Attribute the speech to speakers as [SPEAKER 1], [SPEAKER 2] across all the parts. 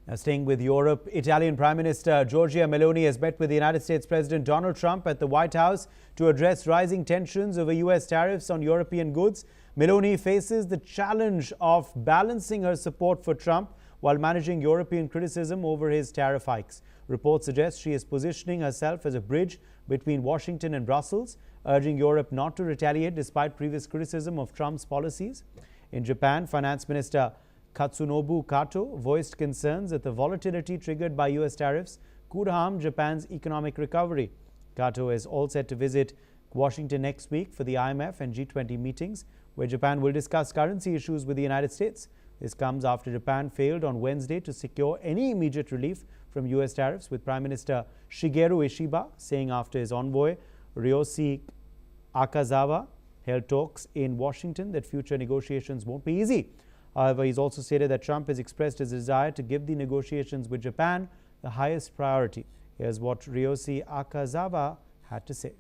[SPEAKER 1] Now, staying with Europe, Italian Prime Minister Giorgia Meloni has met with the United States President Donald Trump at the White House to address rising tensions over U.S. tariffs on European goods. Meloni faces the challenge of balancing her support for Trump while managing European criticism over his tariff hikes. Reports suggest she is positioning herself as a bridge between Washington and Brussels, urging Europe not to retaliate despite previous criticism of Trump's policies. In Japan, Finance Minister Katsunobu Kato voiced concerns that the volatility triggered by U.S. tariffs could harm Japan's economic recovery. Kato is all set to visit Washington next week for the IMF and G20 meetings, where Japan will discuss currency issues with the United States. This comes after Japan failed on Wednesday to secure any immediate relief from U.S. tariffs, with Prime Minister Shigeru Ishiba saying after his envoy Ryoshi Akazawa held talks in Washington that future negotiations won't be easy. However, he's also stated that Trump has expressed his desire to give the negotiations with Japan the highest priority. Here's what Ryoshi Akazawa had to say.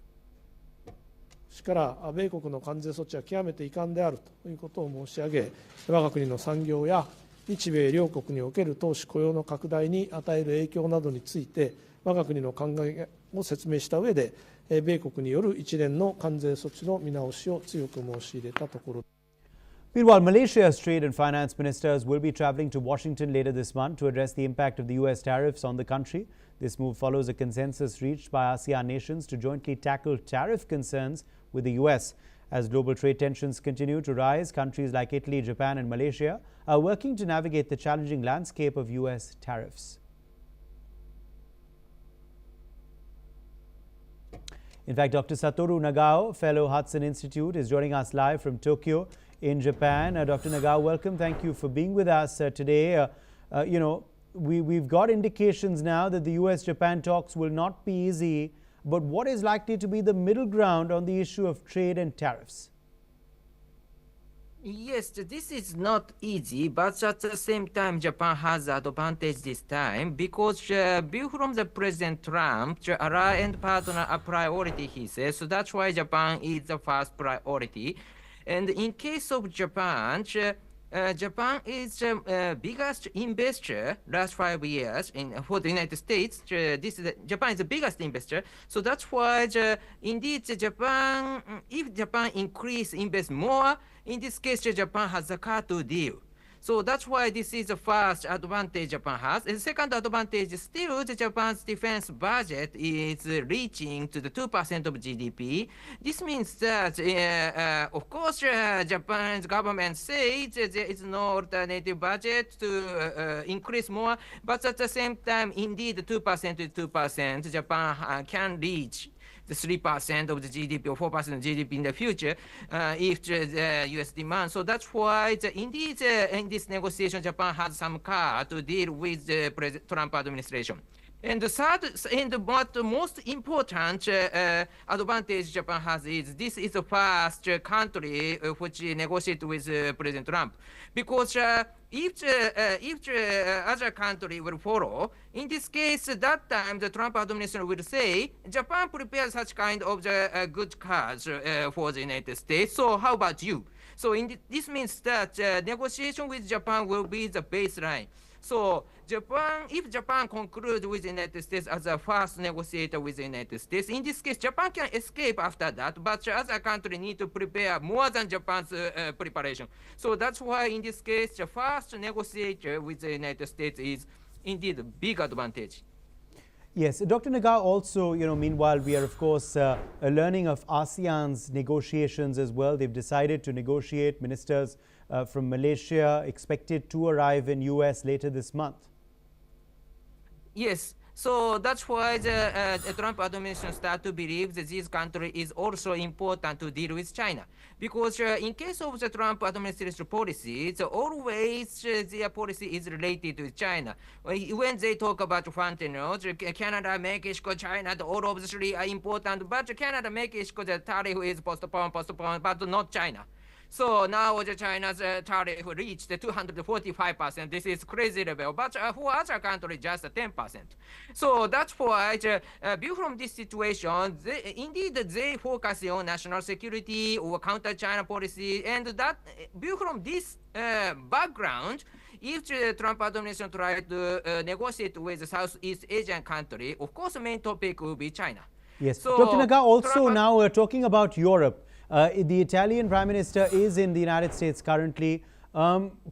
[SPEAKER 2] しから米国の関税措置は極めて遺憾であるということを申し上げ、我が国の産業や日米両国における投資雇用の拡大に与える影響などについて、我が国の考えを説明した上で、米国による一連の関税措置の見直しを強く申し入れたところです。
[SPEAKER 1] Meanwhile, Malaysia's trade and finance ministers will be traveling to Washington later this month to address the impact of the U.S. tariffs on the country. This move follows a consensus reached by ASEAN nations to jointly tackle tariff concerns with the U.S. As global trade tensions continue to rise, countries like Italy, Japan and Malaysia are working to navigate the challenging landscape of U.S. tariffs. In fact, Dr. Satoru Nagao, Fellow Hudson Institute, is joining us live from Tokyo in Japan. Dr. Nagao, welcome. Thank you for being with us today. We've got indications now that the U.S.-Japan talks will not be easy, but what is likely to be the middle ground on the issue of trade and tariffs?
[SPEAKER 3] Yes, this is not easy, but at the same time, Japan has advantage this time because view from the President Trump, ally and partner are priority, he says. So that's why Japan is the first priority. And in case of Japan, Japan is the biggest investor last 5 years for the United States. Japan is the biggest investor. So that's why indeed Japan, if Japan invest more, in this case Japan has a cartel deal. So that's why this is the first advantage Japan has. And the second advantage is still Japan's defense budget is reaching to the 2% of GDP. This means that, of course, Japan's government says there is no alternative budget to increase more, but at the same time, indeed, 2% is 2%. Japan can reach the 3% of the GDP or 4% of GDP in the future if the U.S. demand. So that's why, indeed, in this negotiation, Japan has some card to deal with the Trump administration. And the third, and what the most important advantage Japan has is this is the first country which negotiates with President Trump. Because if other country will follow, in this case, that time the Trump administration will say, Japan prepares such kind of good cards for the United States. So how about you? So this means that negotiation with Japan will be the baseline. So if Japan concludes with the United States as the first negotiator with the United States, in this case, Japan can escape after that, but other countries need to prepare more than Japan's preparation. So that's why in this case, the first negotiator with the United States is indeed a big advantage.
[SPEAKER 1] Yes, Dr. Nagao, also, meanwhile, we are, of course, learning of ASEAN's negotiations as well. They've decided to negotiate. Ministers from Malaysia expected to arrive in U.S. later this month.
[SPEAKER 3] Yes. So that's why the Trump administration start to believe that this country is also important to deal with China. Because in case of the Trump administration policies, always their policy is related to China. When they talk about fentanyl, Canada, Mexico, China, all of the three are important, but Canada, Mexico, the tariff is postponed, but not China. So now the China's tariff reached 245%. This is crazy level. But for other countries, just 10%. So that's why, view from this situation, indeed they focus on national security or counter-China policy. And that view from this background, if the Trump administration try to negotiate with the Southeast Asian country, of course, the main topic will be China.
[SPEAKER 1] Yes.
[SPEAKER 3] So,
[SPEAKER 1] Dr. Naga, also
[SPEAKER 3] Trump-
[SPEAKER 1] now talking about Europe, the Italian Prime Minister is in the United States currently.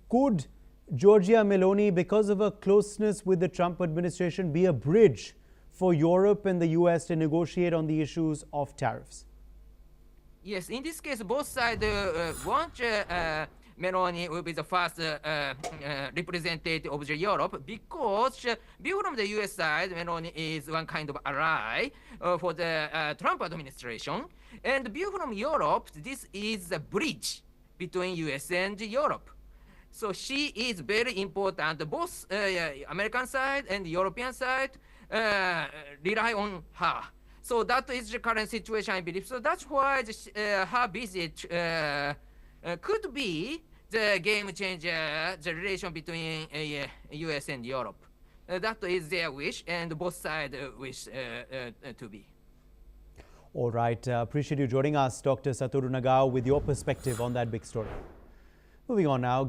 [SPEAKER 1] Could Giorgia Meloni, because of her closeness with the Trump administration, be a bridge for Europe and the US to negotiate on the issues of tariffs?
[SPEAKER 3] Yes, in this case, both sides want Meloni will be the first representative of the Europe because view from the US side, Meloni is one kind of ally for the Trump administration. And view from Europe, this is a bridge between US and Europe. So she is very important. Both American side and European side rely on her. So that is the current situation, I believe. So that's why her visit could be the game changer, the relation between US and Europe. That is their wish, and both sides wish to be.
[SPEAKER 1] All right. Appreciate you joining us, Dr. Satoru Nagao, with your perspective on that big story. Moving on now.